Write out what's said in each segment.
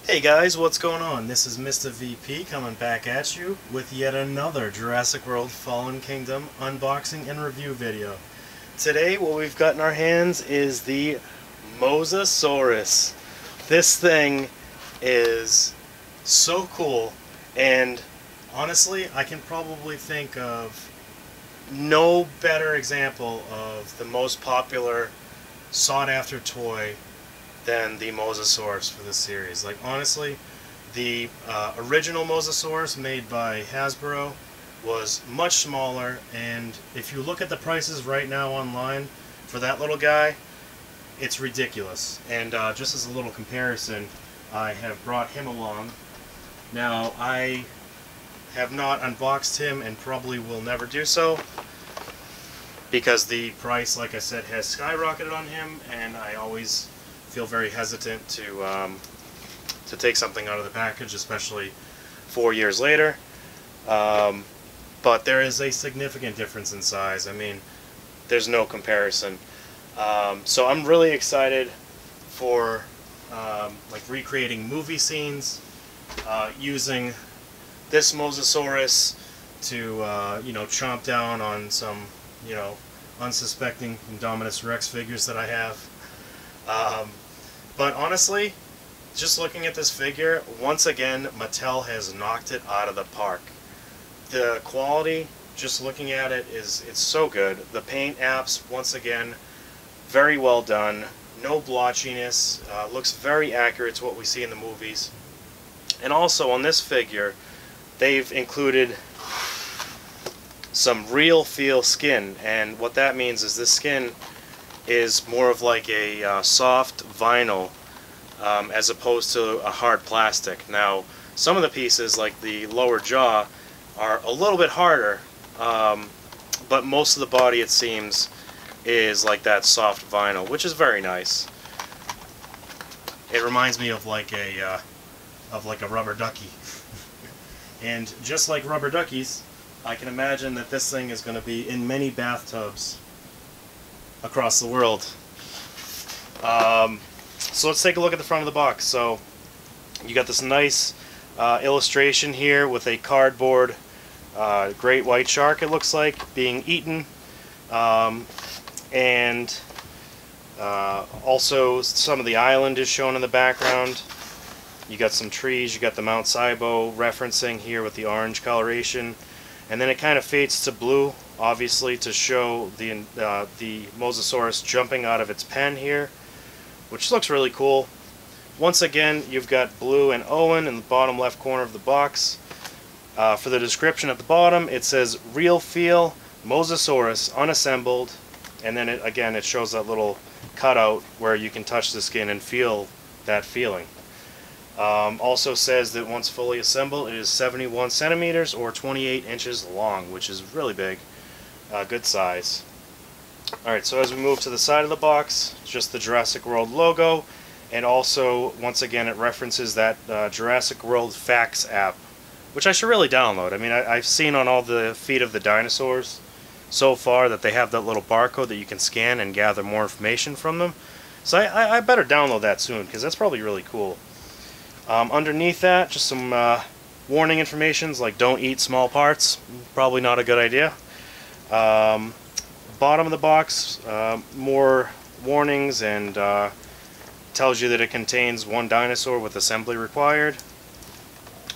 Hey guys, what's going on? This is Mr. VP coming back at you with yet another Jurassic World Fallen Kingdom unboxing and review video. Today what we've got in our hands is the Mosasaurus. This thing is so cool, and honestly I can probably think of no better example of the most popular sought after toy than the Mosasaurus for this series. Like, honestly, the original Mosasaurus made by Hasbro was much smaller, and if you look at the prices right now online for that little guy, it's ridiculous. And just as a little comparison, I have brought him along. Now, I have not unboxed him and probably will never do so, because the price, like I said, has skyrocketed on him, and I always feel very hesitant to take something out of the package, especially 4 years later. But there is a significant difference in size. I mean, there's no comparison. So I'm really excited for like recreating movie scenes, using this Mosasaurus to you know, chomp down on some, you know, unsuspecting Indominus Rex figures that I have. But honestly, just looking at this figure, once again, Mattel has knocked it out of the park. The quality, just looking at it, it's so good. The paint apps, once again, very well done. No blotchiness. Looks very accurate to what we see in the movies. And also on this figure, they've included some real feel skin, and what that means is this skin is more of like a soft vinyl as opposed to a hard plastic. Now, some of the pieces, like the lower jaw, are a little bit harder, but most of the body, it seems, is like that soft vinyl, which is very nice. It reminds me of like a rubber ducky. And just like rubber duckies, I can imagine that this thing is going to be in many bathtubs across the world. So let's take a look at the front of the box. So you got this nice illustration here with a cardboard great white shark, it looks like, being eaten, and also some of the island is shown in the background. You got some trees, you got the Mount Sibo referencing here with the orange coloration, and then it kind of fades to blue, obviously to show the Mosasaurus jumping out of its pen here, which looks really cool. Once again, you've got Blue and Owen in the bottom left corner of the box. For the description at the bottom, it says "Real Feel Mosasaurus Unassembled," and then it shows that little cutout where you can touch the skin and feel that feeling. Also says that once fully assembled, it is 71 centimeters or 28 inches long, which is really big. Good size. Alright, so as we move to the side of the box, just the Jurassic World logo, and also, once again, it references that Jurassic World Facts app, which I should really download. I mean, I've seen on all the feet of the dinosaurs so far that they have that little barcode that you can scan and gather more information from them. So I better download that soon, because that's probably really cool. Underneath that, just some warning informations like don't eat small parts. Probably not a good idea. Bottom of the box, more warnings, and tells you that it contains one dinosaur with assembly required.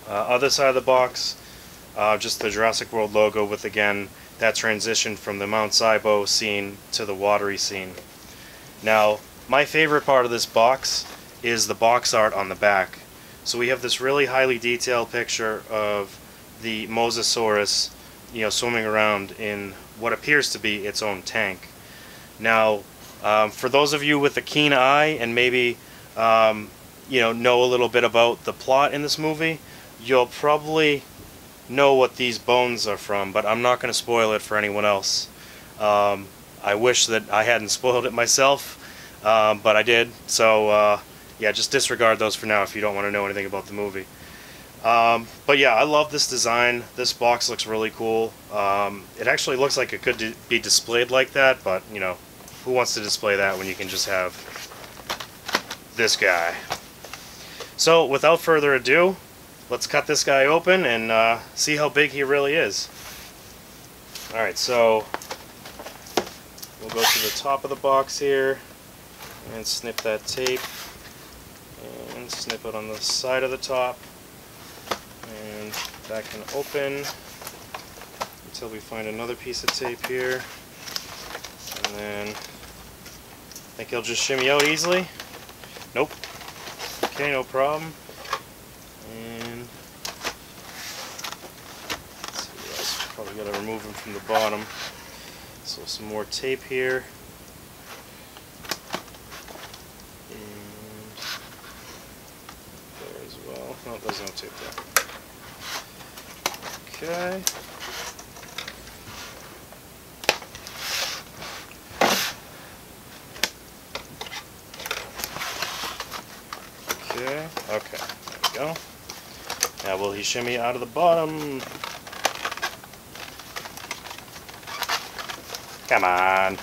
Other side of the box, just the Jurassic World logo with, again, that transition from the Mount Sibo scene to the watery scene. Now, my favorite part of this box is the box art on the back. So we have this really highly detailed picture of the Mosasaurus, you know, swimming around in what appears to be its own tank. Now, for those of you with a keen eye and maybe you know a little bit about the plot in this movie, you'll probably know what these bones are from, but I'm not going to spoil it for anyone else. I wish that I hadn't spoiled it myself, but I did. So yeah, just disregard those for now if you don't want to know anything about the movie. But yeah, I love this design. This box looks really cool. It actually looks like it could be displayed like that, but you know, who wants to display that when you can just have this guy? So without further ado, let's cut this guy open and see how big he really is. Alright, so we'll go to the top of the box here and snip that tape and snip it on the side of the top, and that can open until we find another piece of tape here, and then I think he'll just shimmy out easily. Nope. Okay, no problem. And let's see what else. Probably got to remove him from the bottom. So some more tape here. And there as well. No, there's no tape there. Okay. Okay, there we go. Now will he shimmy out of the bottom? Come on. And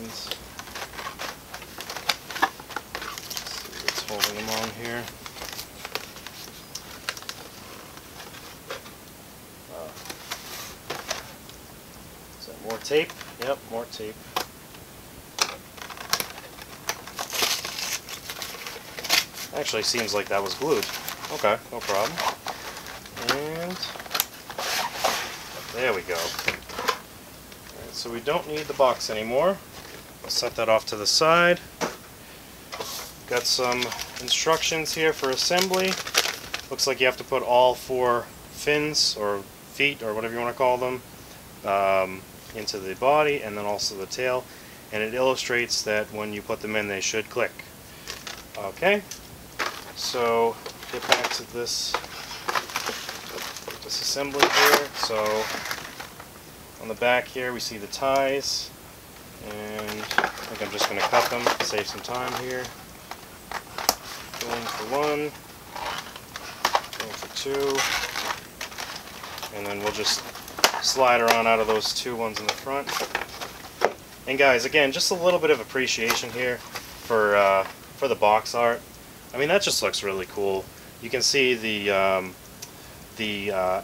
let's see what's holding him on here. More tape? Yep, more tape. Actually seems like that was glued. Okay, no problem. And there we go. Alright, so we don't need the box anymore. I'll set that off to the side. Got some instructions here for assembly. Looks like you have to put all 4 fins or feet or whatever you want to call them into the body, and then also the tail, and it illustrates that when you put them in they should click. Okay, so get back to this assembly here. So on the back here we see the ties, and I think I'm just going to cut them, save some time here. Going for 1, going for 2, and then we'll just slide her on out of those 2 ones in the front. And guys, again, just a little bit of appreciation here for the box art. I mean, that just looks really cool. You can see the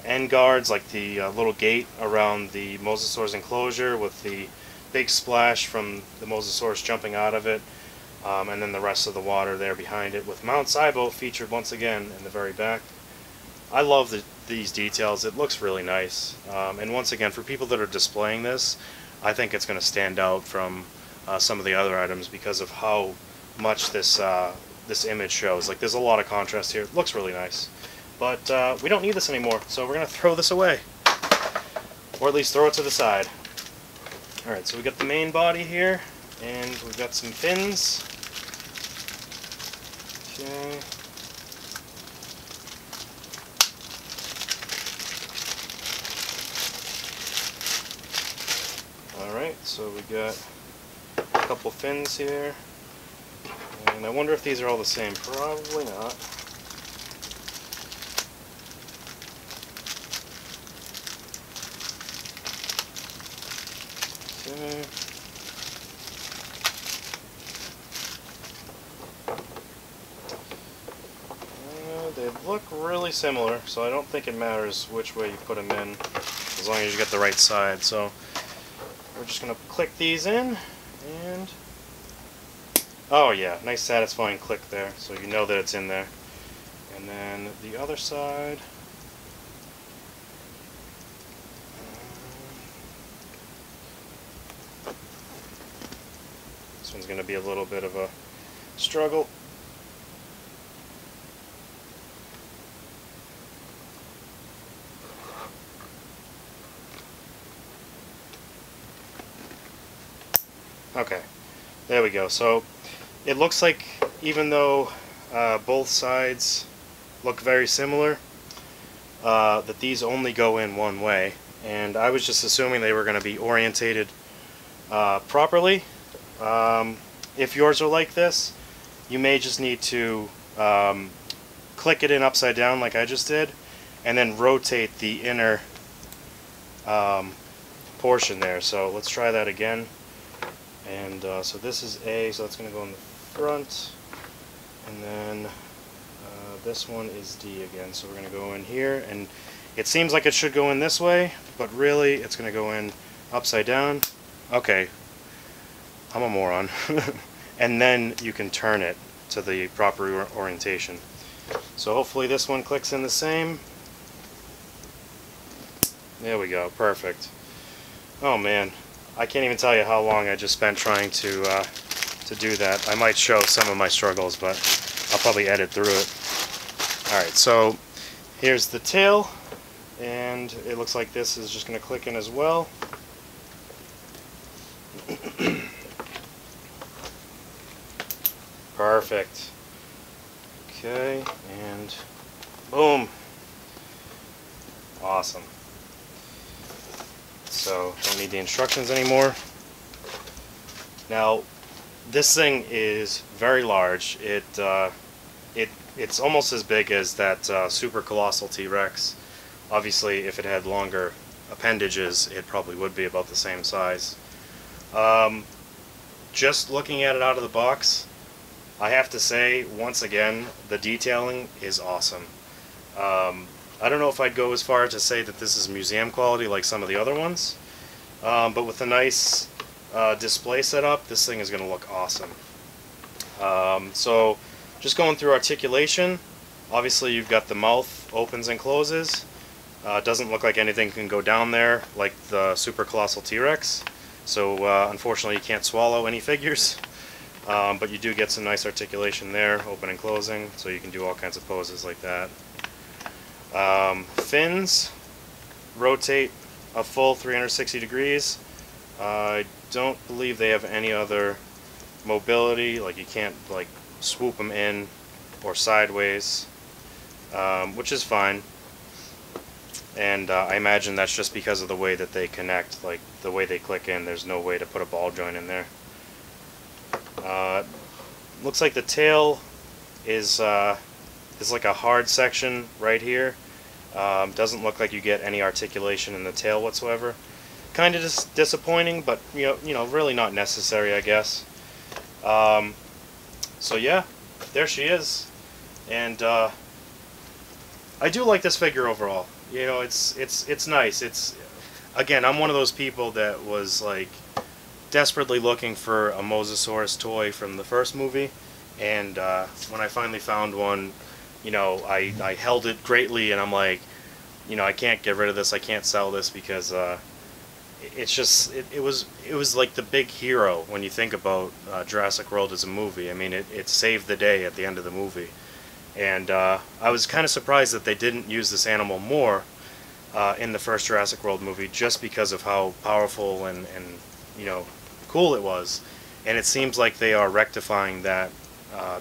end guards, like the little gate around the Mosasaurus enclosure with the big splash from the Mosasaurus jumping out of it, and then the rest of the water there behind it, with Mount Sibo featured once again in the very back. I love these details. It looks really nice, and once again, for people that are displaying this, I think it's going to stand out from some of the other items because of how much this image shows. Like, there's a lot of contrast here. It looks really nice, but we don't need this anymore, so we're going to throw this away, or at least throw it to the side. Alright, so we got the main body here, and we've got some fins. Okay. Alright, so we got a couple fins here, and I wonder if these are all the same. Probably not. Okay. They look really similar, so I don't think it matters which way you put them in, as long as you get the right side. So we're just going to click these in, and oh yeah, nice satisfying click there, so you know that it's in there. And then the other side, this one's going to be a little bit of a struggle. Okay, there we go. So it looks like, even though both sides look very similar, that these only go in one way, and I was just assuming they were going to be orientated properly. If yours are like this, you may just need to click it in upside down like I just did, and then rotate the inner portion there. So let's try that again. And so this is A, so that's going to go in the front. And then this one is D again, so we're going to go in here, and it seems like it should go in this way, but really it's going to go in upside down. Okay, I'm a moron. And then you can turn it to the proper orientation. So hopefully this one clicks in the same. There we go, perfect. Oh man, I can't even tell you how long I just spent trying to do that. I might show some of my struggles, but I'll probably edit through it. Alright, so here's the tail, and it looks like this is just going to click in as well. Perfect. Okay, and boom. Awesome. So, don't need the instructions anymore. Now, this thing is very large. It's almost as big as that super colossal T-Rex. Obviously, if it had longer appendages, it probably would be about the same size. Just looking at it out of the box, I have to say, once again, the detailing is awesome. I don't know if I'd go as far to say that this is museum quality like some of the other ones, but with a nice display setup, this thing is going to look awesome. So, just going through articulation, obviously you've got the mouth opens and closes. Doesn't look like anything can go down there like the super colossal T-Rex, so unfortunately you can't swallow any figures. But you do get some nice articulation there, open and closing, so you can do all kinds of poses like that. Fins rotate a full 360 degrees. I don't believe they have any other mobility, like you can't like swoop them in or sideways, which is fine. And I imagine that's just because of the way that they connect, like the way they click in. There's no way to put a ball joint in there. Looks like the tail is like a hard section right here. Doesn't look like you get any articulation in the tail whatsoever. Kind of just disappointing, but you know, really not necessary, I guess. So yeah, there she is, and I do like this figure overall. You know, it's nice. It's, again, I'm one of those people that was like desperately looking for a Mosasaurus toy from the first movie, and when I finally found one, you know, I held it greatly, and I'm like, you know, I can't get rid of this, I can't sell this, because it's just, it was like the big hero when you think about Jurassic World as a movie. I mean, it saved the day at the end of the movie, and I was kind of surprised that they didn't use this animal more in the first Jurassic World movie, just because of how powerful and you know, cool it was. And it seems like they are rectifying that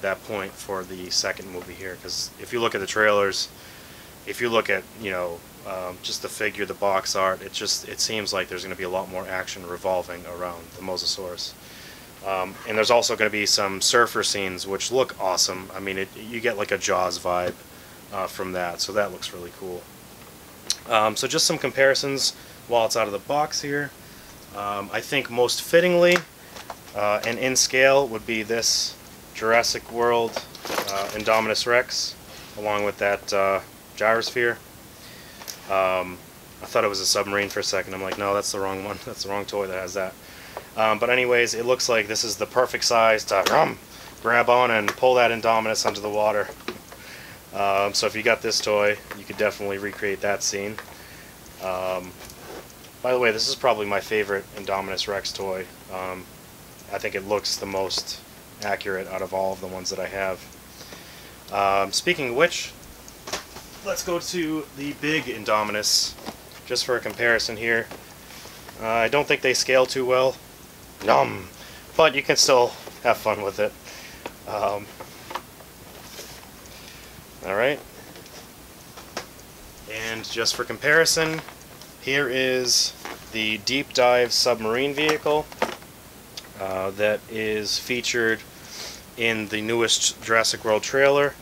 that point for the second movie here, because if you look at the trailers, if you look at, you know, just the figure, the box art, it seems like there's going to be a lot more action revolving around the Mosasaurus. And there's also going to be some surfer scenes which look awesome. I mean, you get like a Jaws vibe from that, so that looks really cool. So just some comparisons while it's out of the box here. I think most fittingly and in scale would be this Jurassic World Indominus Rex, along with that gyrosphere. I thought it was a submarine for a second. I'm like, no, that's the wrong one. That's the wrong toy that has that. But anyways, it looks like this is the perfect size to grab on and pull that Indominus under the water. So if you got this toy, you could definitely recreate that scene. By the way, this is probably my favorite Indominus Rex toy. I think it looks the most accurate out of all of the ones that I have. Speaking of which, let's go to the big Indominus, just for a comparison here. I don't think they scale too well, but you can still have fun with it. Alright, and just for comparison, here is the deep dive submarine vehicle that is featured in the newest Jurassic World trailer,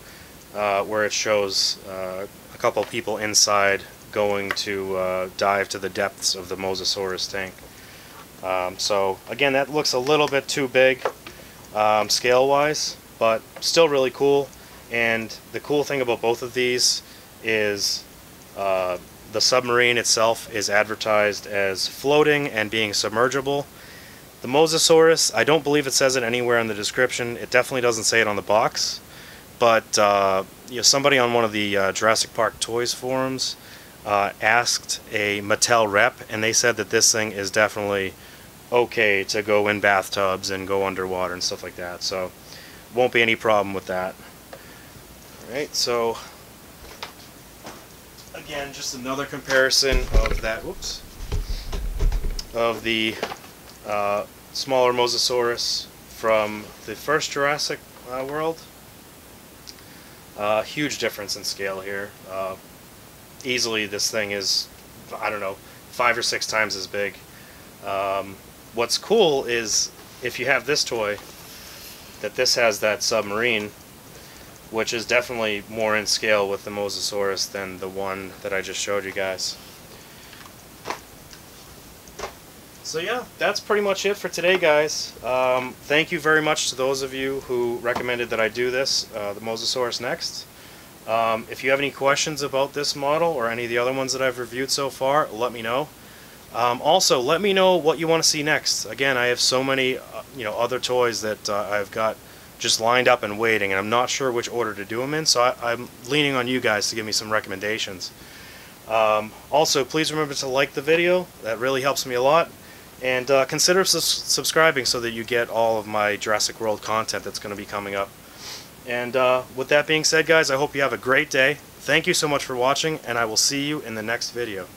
where it shows a couple people inside going to dive to the depths of the Mosasaurus tank. So again, that looks a little bit too big scale-wise, but still really cool. And the cool thing about both of these is the submarine itself is advertised as floating and being submergible. The Mosasaurus, I don't believe it says it anywhere in the description. It definitely doesn't say it on the box. But you know, somebody on one of the Jurassic Park Toys forums asked a Mattel rep, and they said that this thing is definitely okay to go in bathtubs and go underwater and stuff like that. So won't be any problem with that. Alright, so again, just another comparison of that, whoops, of the smaller Mosasaurus from the first Jurassic World. Huge difference in scale here. Easily this thing is, I don't know, 5 or 6 times as big. What's cool is if you have this toy, that this has that submarine, which is definitely more in scale with the Mosasaurus than the one that I just showed you guys. So yeah, that's pretty much it for today, guys. Thank you very much to those of you who recommended that I do this, the Mosasaurus next. If you have any questions about this model or any of the other ones that I've reviewed so far, let me know. Also, let me know what you want to see next. Again, I have so many other toys that I've got just lined up and waiting, and I'm not sure which order to do them in, so I'm leaning on you guys to give me some recommendations. Also, please remember to like the video. That really helps me a lot. And consider subscribing so that you get all of my Jurassic World content that's going to be coming up. And with that being said, guys, I hope you have a great day. Thank you so much for watching, and I will see you in the next video.